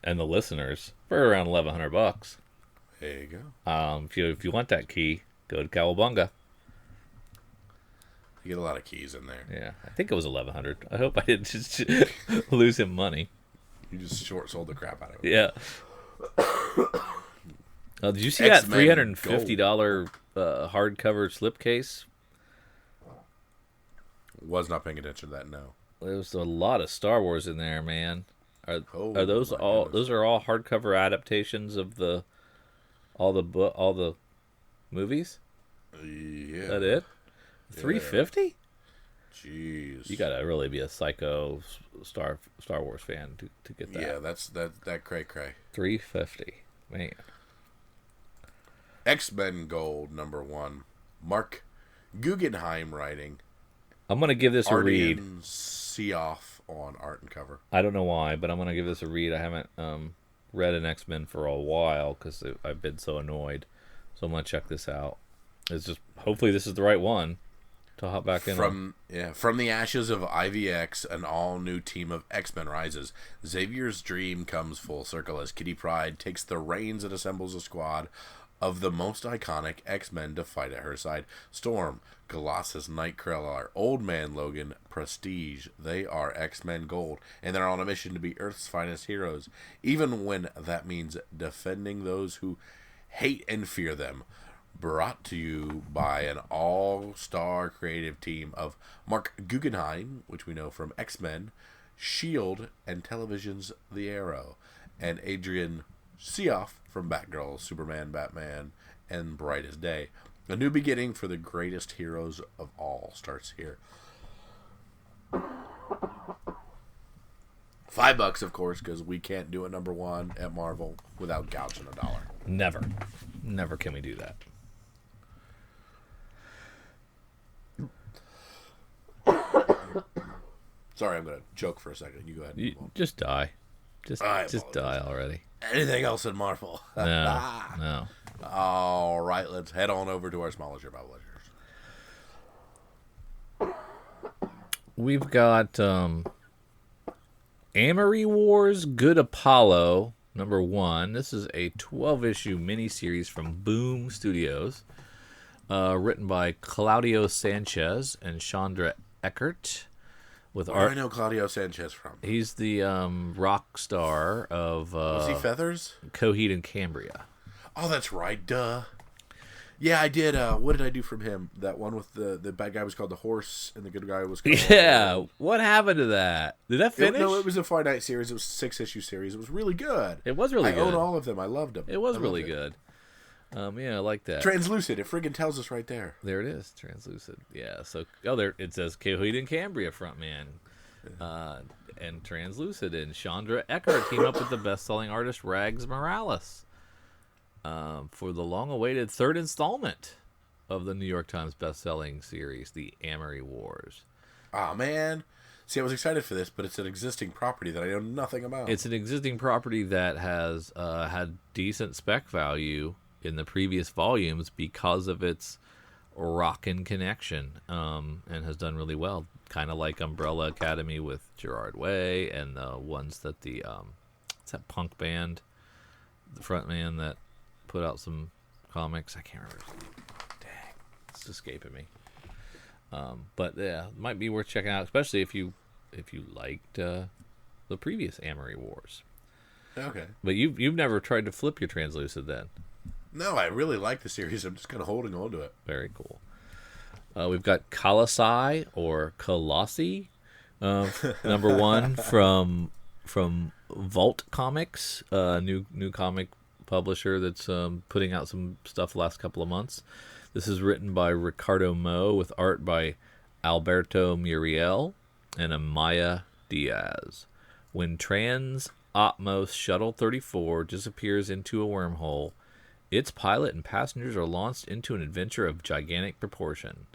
S2: and the listeners for around $1,100.
S1: There you go.
S2: If you want that key, go to Cowabunga.
S1: You get a lot of keys in there.
S2: Yeah, I think it was $1,100. I hope I didn't just lose him money.
S1: You just short sold the crap out of it.
S2: Yeah. Did you see
S1: X-Men
S2: that $350 hardcover slipcase?
S1: Was not paying attention to that. No.
S2: There was a lot of Star Wars in there, man. Are those all?
S1: Goodness.
S2: Those are all hardcover adaptations of all the movies?
S1: Yeah.
S2: Is that it? $350?
S1: Jeez.
S2: You gotta really be a psycho Star Wars fan to get that.
S1: Yeah, that's that cray.
S2: $350, man.
S1: X-Men Gold #1. Mark Guggenheim writing.
S2: I'm gonna give this a read.
S1: Seoff on art and cover.
S2: I don't know why, but I'm gonna give this a read. I haven't read an X-Men for a while because I've been so annoyed. So I'm gonna check this out. It's just hopefully this is the right one to hop back in.
S1: From the ashes of IVX, an all-new team of X-Men rises. Xavier's dream comes full circle as Kitty Pryde takes the reins and assembles a squad of the most iconic X-Men to fight at her side. Storm, Colossus, Nightcrawler, Old Man Logan, Prestige. They are X-Men Gold, and they're on a mission to be Earth's finest heroes, even when that means defending those who hate and fear them. Brought to you by an all-star creative team of Mark Guggenheim, which we know from X-Men, S.H.I.E.L.D., and television's The Arrow, and Adrian Seoff from Batgirl, Superman, Batman, and Bright as Day. A new beginning for the greatest heroes of all starts here. $5, of course, because we can't do a number one at Marvel without gouging $1.
S2: Never can we do that.
S1: Sorry, I'm going to choke for a second. You go ahead.
S2: Just die. Just die already.
S1: Anything else in Marvel?
S2: No.
S1: All right, let's head on over to our smaller publishers.
S2: We've got Amory Wars Good Apollo, number 1. This is a 12-issue miniseries from Boom Studios, written by Claudio Sanchez and Chandra Eckert. With
S1: Where do I know Claudio Sanchez from?
S2: He's the rock star of
S1: Was he Feathers?
S2: Coheed and Cambria.
S1: Oh, that's right. Duh. Yeah, I did. What did I do from him? That one with the bad guy was called the Horse, and the good guy was called...
S2: Yeah, what happened to that? Did that finish?
S1: No, it was a finite series. It was a 6-issue series. It was really good.
S2: It was really good.
S1: I own all of them. I loved them.
S2: It was really good. Yeah, I like that.
S1: Translucid. It friggin' tells us right there.
S2: There it is. Translucid. Yeah. So, there it says Coheed and Cambria frontman, and Translucid, and Chandra Eckert team up with the best-selling artist Rags Morales, for the long-awaited 3rd installment of the New York Times best-selling series, The Amory Wars.
S1: Ah, man. See, I was excited for this, but it's an existing property that I know nothing about.
S2: It's an existing property that has had decent spec value in the previous volumes because of its rockin' connection, and has done really well. Kind of like Umbrella Academy with Gerard Way, and the ones that what's that punk band, the frontman that put out some comics. I can't remember. Dang, it's escaping me. But yeah, it might be worth checking out, especially if you liked the previous Amory Wars.
S1: Okay.
S2: But you've never tried to flip your Translucid then?
S1: No, I really like the series. I'm just kind of holding on to it.
S2: Very cool. We've got Colossi or Colossi, number 1 from Vault Comics, new comic publisher that's putting out some stuff the last couple of months. This is written by Ricardo Mo with art by Alberto Muriel and Amaya Diaz. When Trans-Atmos Shuttle 34 disappears into a wormhole, its pilot and passengers are launched into an adventure of gigantic proportion.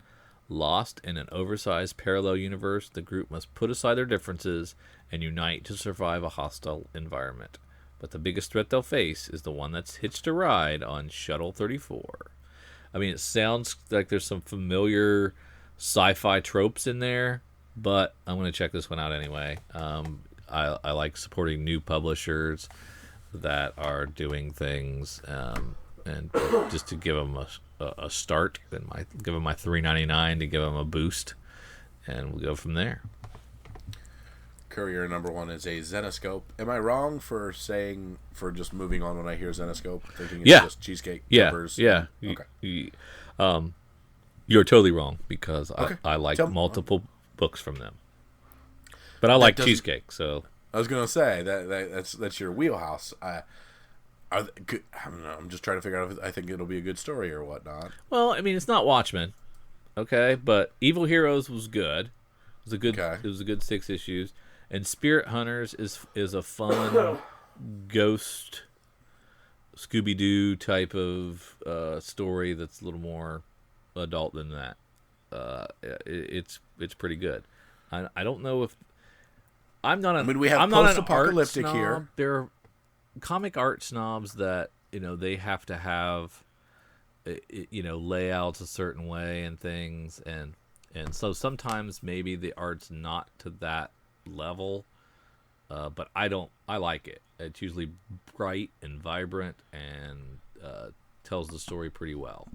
S2: Lost in an oversized parallel universe, the group must put aside their differences and unite to survive a hostile environment. But the biggest threat they'll face is the one that's hitched a ride on Shuttle 34. I mean, it sounds like there's some familiar sci-fi tropes in there, but I'm going to check this one out anyway. I like supporting new publishers that are doing things, and just to give them a start, and give them my $3.99 to give them a boost, and we'll go from there.
S1: Courier number 1 is a Zenoscope. Am I wrong for just moving on when I hear Zenoscope, thinking it's just cheesecake peppers?
S2: Yeah.
S1: Okay.
S2: You're totally wrong, because
S1: Okay.
S2: I like multiple books from them, but I like cheesecake. So
S1: I was gonna say that's your wheelhouse. I don't know. I'm just trying to figure out if I think it'll be a good story or whatnot.
S2: Well, I mean, it's not Watchmen, okay, but Evil Heroes was good. It was a good.
S1: Okay.
S2: It was a good 6 issues, and Spirit Hunters is a fun ghost Scooby-Doo type of story that's a little more adult than that. It's pretty good. I don't know if I'm not.
S1: We have post-apocalyptic here.
S2: There are comic art snobs that they have to have layouts a certain way and things, and so sometimes maybe the art's not to that level, but I like it. It's usually bright and vibrant and tells the story pretty well.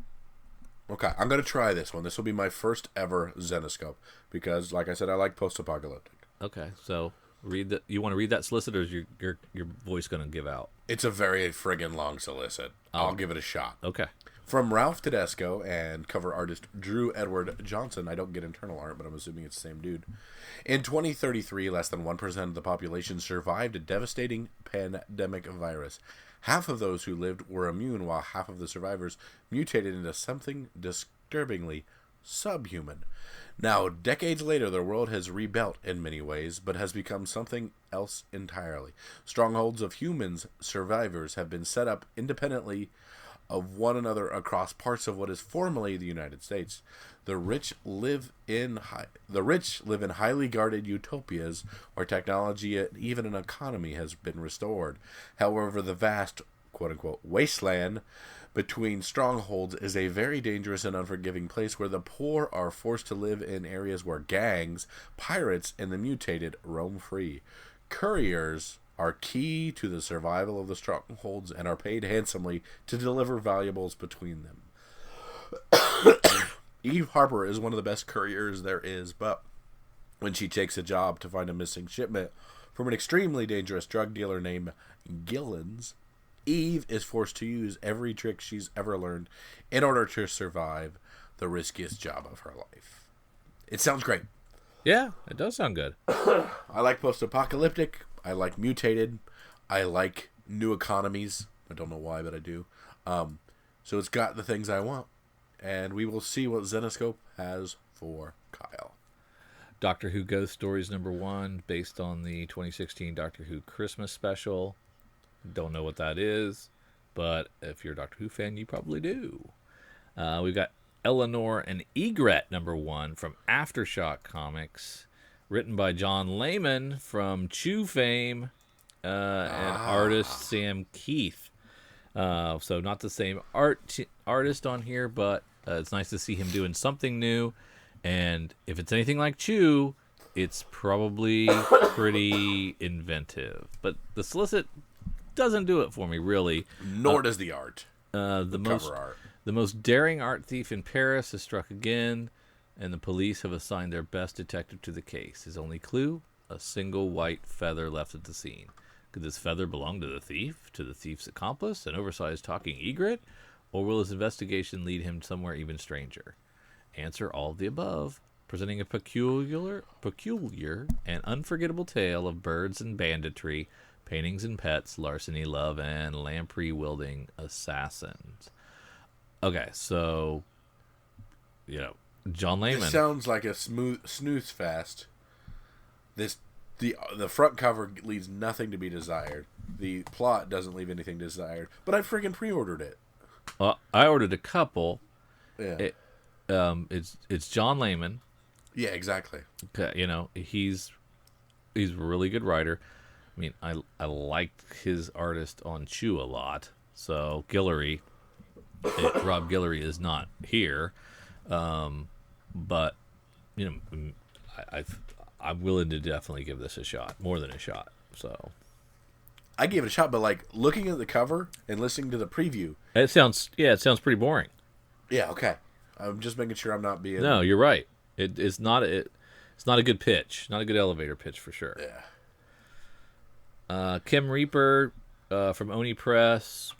S1: Okay, I'm going to try this one. This will be my first ever Zenoscope because, like I said, I like post-apocalyptic.
S2: Okay, so you want to read that solicit, or is your voice going to give out?
S1: It's a very friggin' long solicit. I'll give it a shot.
S2: Okay.
S1: From Ralph Tedesco and cover artist Drew Edward Johnson. I don't get internal art, but I'm assuming it's the same dude. In 2033, less than 1% of the population survived a devastating pandemic virus. Half of those who lived were immune, while half of the survivors mutated into something disturbingly subhuman. Now, decades later, the world has rebuilt in many ways, but has become something else entirely. Strongholds of humans, survivors, have been set up independently of one another across parts of what is formerly the United States. The rich live in highly guarded utopias where technology and even an economy has been restored. However, the vast quote-unquote wasteland between strongholds is a very dangerous and unforgiving place where the poor are forced to live in areas where gangs, pirates, and the mutated roam free. Couriers are key to the survival of the strongholds and are paid handsomely to deliver valuables between them. Eve Harper is one of the best couriers there is, but when she takes a job to find a missing shipment from an extremely dangerous drug dealer named Gillens, Eve is forced to use every trick she's ever learned in order to survive the riskiest job of her life. It sounds great.
S2: Yeah, it does sound good.
S1: I like post-apocalyptic. I like mutated. I like new economies. I don't know why, but I do. So it's got the things I want. And we will see what Zenoscope has for Kyle.
S2: Doctor Who Ghost Stories #1, based on the 2016 Doctor Who Christmas special. Don't know what that is, but if you're a Doctor Who fan, you probably do. We've got Eleanor and Egret #1 from Aftershock Comics, written by John Layman from Chew fame, and artist Sam Keith. So not the same artist on here, but it's nice to see him doing something new. And if it's anything like Chew, it's probably pretty inventive. But the solicit doesn't do it for me, really.
S1: Nor does the art.
S2: The
S1: cover art.
S2: The most daring art thief in Paris is struck again, and the police have assigned their best detective to the case. His only clue? A single white feather left at the scene. Could this feather belong to the thief, to the thief's accomplice, an oversized talking egret? Or will his investigation lead him somewhere even stranger? Answer all of the above, presenting a peculiar and unforgettable tale of birds and banditry, paintings and pets, larceny, love, and lamprey-wielding assassins. Okay, so, John Layman.
S1: This sounds like a snooze fest. The front cover leaves nothing to be desired. The plot doesn't leave anything desired. But I freaking pre-ordered it.
S2: Well, I ordered a couple.
S1: Yeah.
S2: It's John Layman.
S1: Yeah, exactly.
S2: Okay, he's a really good writer. I mean, I liked his artist on Chew a lot. So Guillory, Rob Guillory is not here, but I'm willing to definitely give this a shot, more than a shot. So
S1: I gave it a shot, but looking at the cover and listening to the preview,
S2: it sounds pretty boring.
S1: Yeah, okay. I'm just making sure I'm not being.
S2: No, you're right. It's not a good pitch, not a good elevator pitch for sure.
S1: Yeah.
S2: Kim Reaper from Oni Press,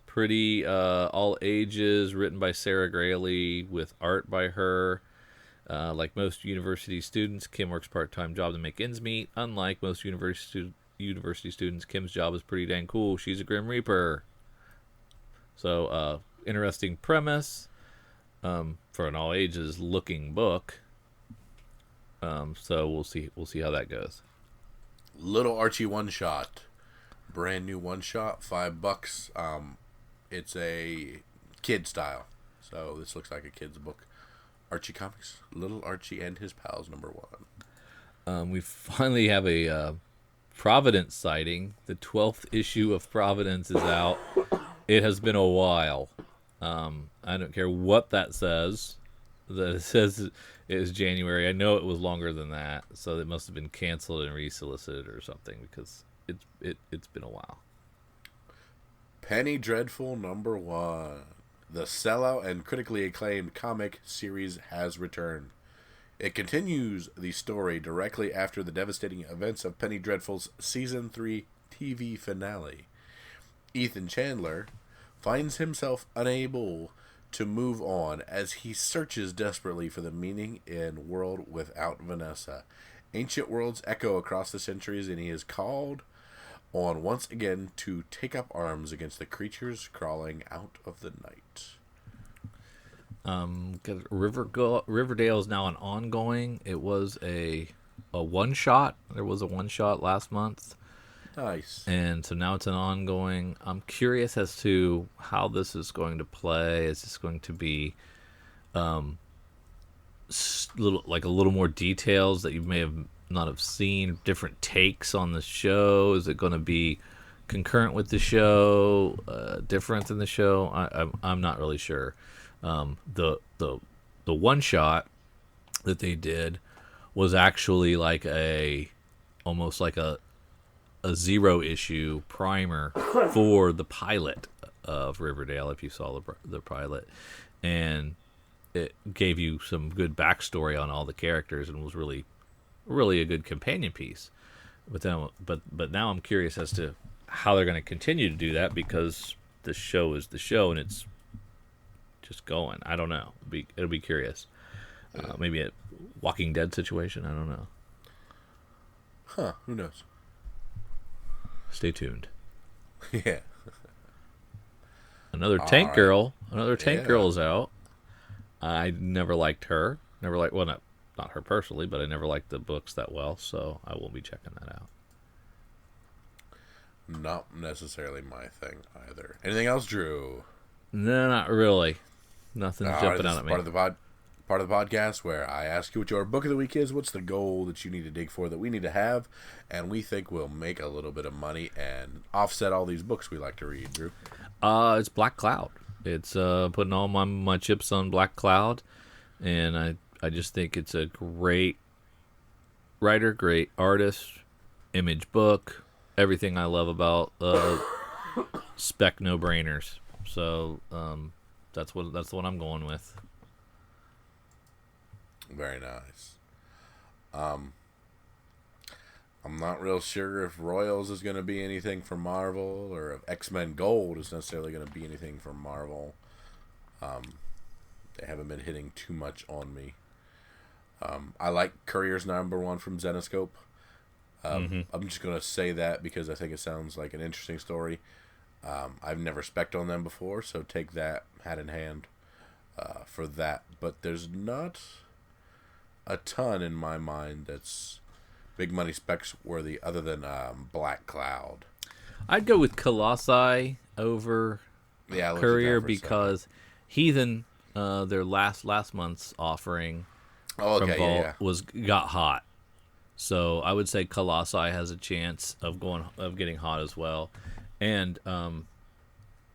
S2: pretty all ages, written by Sarah Grayley with art by her. Like most university students, Kim works part-time job to make ends meet. Unlike most university students, Kim's job is pretty dang cool. She's a Grim Reaper. So, interesting premise for an all ages looking book. So we'll see how that goes.
S1: Little Archie one shot, brand new one shot, $5. It's a kid style, so this looks like a kid's book. Archie Comics, Little Archie and His Pals #1.
S2: We finally have a Providence sighting. The 12th issue of Providence is out. It has been a while. I don't care what that says. That it says it is January. I know it was longer than that, so it must have been canceled and resolicited or something because it's been a while.
S1: Penny Dreadful #1. the sellout and critically acclaimed comic series has returned. It continues the story directly after the devastating events of Penny Dreadful's Season 3 TV finale. Ethan Chandler finds himself unable to move on as he searches desperately for the meaning in World Without Vanessa. Ancient worlds echo across the centuries, and he is called on once again to take up arms against the creatures crawling out of the night.
S2: Riverdale is now an ongoing. It was a one shot. There was a one shot last month.
S1: Nice.
S2: And so now it's an ongoing. I'm curious as to how this is going to play. Is this going to be a little more details that you may have not have seen, different takes on the show? Is it going to be concurrent with the show, different than the show? I'm not really sure. The one shot that they did was actually like almost like a zero issue primer for the pilot of Riverdale, if you saw the pilot, and it gave you some good backstory on all the characters and was really a good companion piece. But now I'm curious as to how they're going to continue to do that, because the show is the show and it's just going. I don't know. It'll be curious. Maybe a Walking Dead situation. I don't know.
S1: Huh? Who knows?
S2: Stay tuned.
S1: Yeah.
S2: Another Tank Girl is out. I never liked her. Not her personally, but I never liked the books that well, so I will be checking that out.
S1: Not necessarily my thing either. Anything else, Drew?
S2: No, not really. Nothing's jumping out at me.
S1: Part of the podcast where I ask you what your book of the week is. What's the goal that you need to dig for, that we need to have, and we think we'll make a little bit of money and offset all these books we like to read, Drew?
S2: It's Black Cloud. It's putting all my chips on Black Cloud, and I just think it's a great writer, great artist, image book, everything I love about spec no-brainers. So that's what I'm going with.
S1: Very nice. I'm not real sure if Royals is going to be anything for Marvel, or if X-Men Gold is necessarily going to be anything for Marvel. They haven't been hitting too much on me. I like Courier's #1 from Zenoscope. I'm just going to say that because I think it sounds like an interesting story. I've never spec'd on them before, so take that hat in hand for that. But there's not a ton in my mind that's big money specs worthy other than Black Cloud.
S2: I'd go with Colossi over Courier because Heathen, their last month's offering from Vault got hot. So I would say Colossi has a chance of getting hot as well. And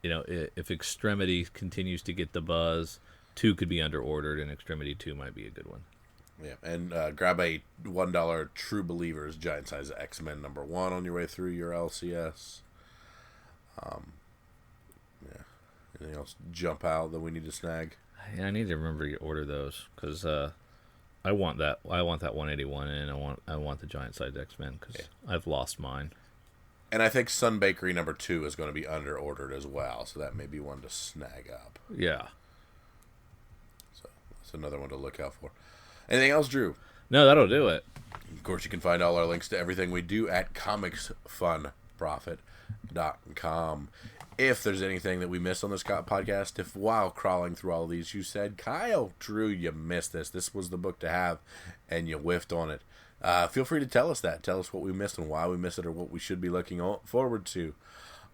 S2: if Extremity continues to get the buzz, 2 could be under ordered, and Extremity 2 might be a good one.
S1: Yeah, and grab a $1 True Believers Giant Size X-Men #1 on your way through your LCS. Anything else jump out that we need to snag?
S2: Yeah, I need to remember to order those because I want that 181, and I want the Giant Size X-Men because I've lost mine.
S1: And I think Sun Bakery #2 is going to be under ordered as well, so that may be one to snag up.
S2: Yeah.
S1: So that's another one to look out for. Anything else, Drew?
S2: No, that'll do it.
S1: Of course, you can find all our links to everything we do at comicsfunprofit.com. If there's anything that we missed on this podcast, if while crawling through all of these you said, Kyle, Drew, you missed this was the book to have, and you whiffed on it, feel free to tell us that. Tell us what we missed and why we missed it, or what we should be looking forward to.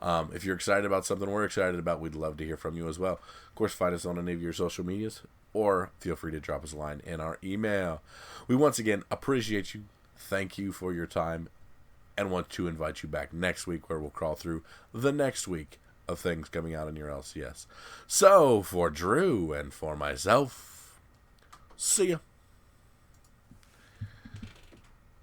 S1: If you're excited about something we're excited about, we'd love to hear from you as well. Of course, find us on any of your social medias, or feel free to drop us a line in our email. We once again appreciate you. Thank you for your time, and want to invite you back next week, where we'll crawl through the next week of things coming out in your LCS. So, for Drew and for myself, see ya.